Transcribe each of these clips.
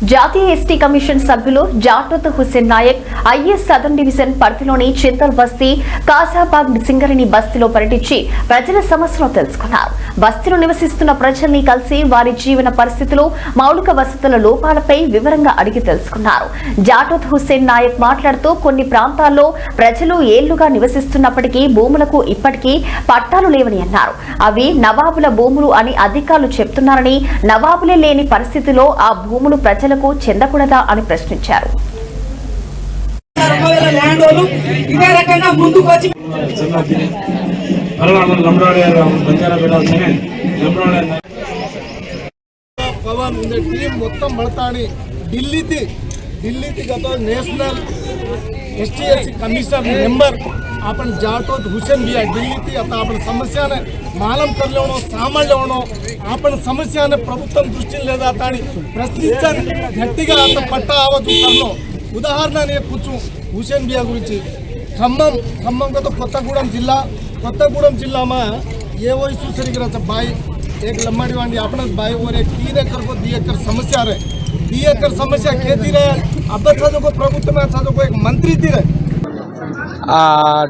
జాతీయ ST commission సభ్యులు Jatoth Hussain Naik IS southern division పరిధిలోని చింతల్ బస్తీ, కాజాబాగ్, సింగరేణి బస్తీలో పర్యటించి ప్రజల సమస్యలను తెలుసుకున్నారు. బస్తీలో నివసిస్తున్న ప్రజల్ని కలిసి వారి జీవన పరిస్థితులు, మౌలిక వసతుల లోపాలపై వివరంగా అడిగి తెలుసుకున్నారు. జాటోత్ హుస్సేన్ నాయక్ మాట్లాడుతూ కొన్ని ప్రాంతాల్లో ప్రజలు ఏళ్లుగా నివసిస్తున్నప్పటికీ భూములకు ఇప్పటికీ పట్టాలు లేవని అన్నారు. అవి నవాబుల భూములు అని అధికారులు చెప్తున్నారని, నవాబులే లేని పరిస్థితిలో ఆ భూములు ప్రజలకు చెందకూడదా అని ప్రశ్నించారు. दिल्ली थी गत नेशनल एसटी कमिशन मेंबर अपन जाटोत हुसैन भी दिल्ली थी आता अपन समस्या ने मालूम कर लेवनो सामल लेवनो अपन समस्या ने प्रभुत्व दृष्टि लेदा ताणी प्रश्निंचन गट्टिगा आता पट्टा आवतु करनो उदाहरण ने कुछ हुसैन बिया गुరించి खम्मम का तो कोत्तगूडम जिला में ये वही सुसरी गिरा भाई एक लम्बाड़ी वांडी अपना भाई और एक 3 एकड़ को 2 एकड़ समस्या रहे 2 एकड़ समस्या खेती रहे अब को प्रभुत्व में को एक मंत्री थी रहे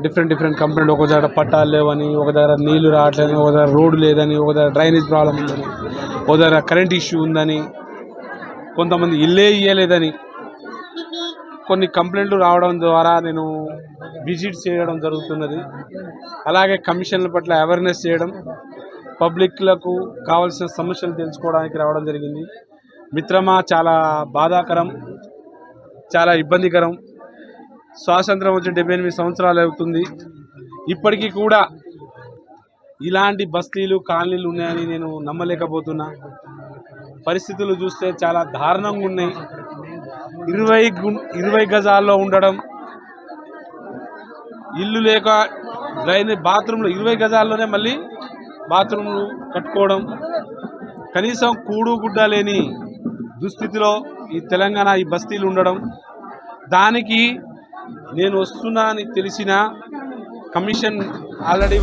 డిఫరెంట్ కంపెనీలు ఒక దగ్గర పట్టాలు లేవని, ఒక దగ్గర నీళ్లు రావట్లేదని, ఒక దగ్గర రోడ్డు లేదని, ఒక దగ్గర డ్రైనేజ్ ప్రాబ్లం ఉందని, ఒక దగ్గర కరెంట్ ఇష్యూ ఉందని, కొంతమంది ఇల్లే ఇయ్యలేదని కొన్ని కంప్లైంట్లు రావడం ద్వారా నేను విజిట్ చేయడం జరుగుతున్నది. అలాగే కమిషన్ల పట్ల అవేర్నెస్ చేయడం, పబ్లిక్లకు కావాల్సిన సమస్యలు తెలుసుకోవడానికి రావడం జరిగింది. మిత్రమా, చాలా బాధాకరం, చాలా ఇబ్బందికరం. స్వాతంత్రం వచ్చి 78 సంవత్సరాలు అవుతుంది. ఇప్పటికీ కూడా ఇలాంటి బస్తీలు, కాలనీలు ఉన్నాయని నేను నమ్మలేకపోతున్నా. పరిస్థితులు చూస్తే చాలా దారుణంగా ఉన్నాయి. 20 గజాల్లో ఉండడం, ఇల్లు లేక డ్రైనేజ్ బాత్రూంలు 20 గజాల్లోనే మళ్ళీ బాత్రూంలు కట్టుకోవడం, కనీసం కూడు గుడ్డ లేని దుస్థితిలో ఈ తెలంగాణ ఈ బస్తీలు ఉండడం. దానికి నేను వస్తున్నా అని తెలిసిన కమిషన్ ఆల్రెడీ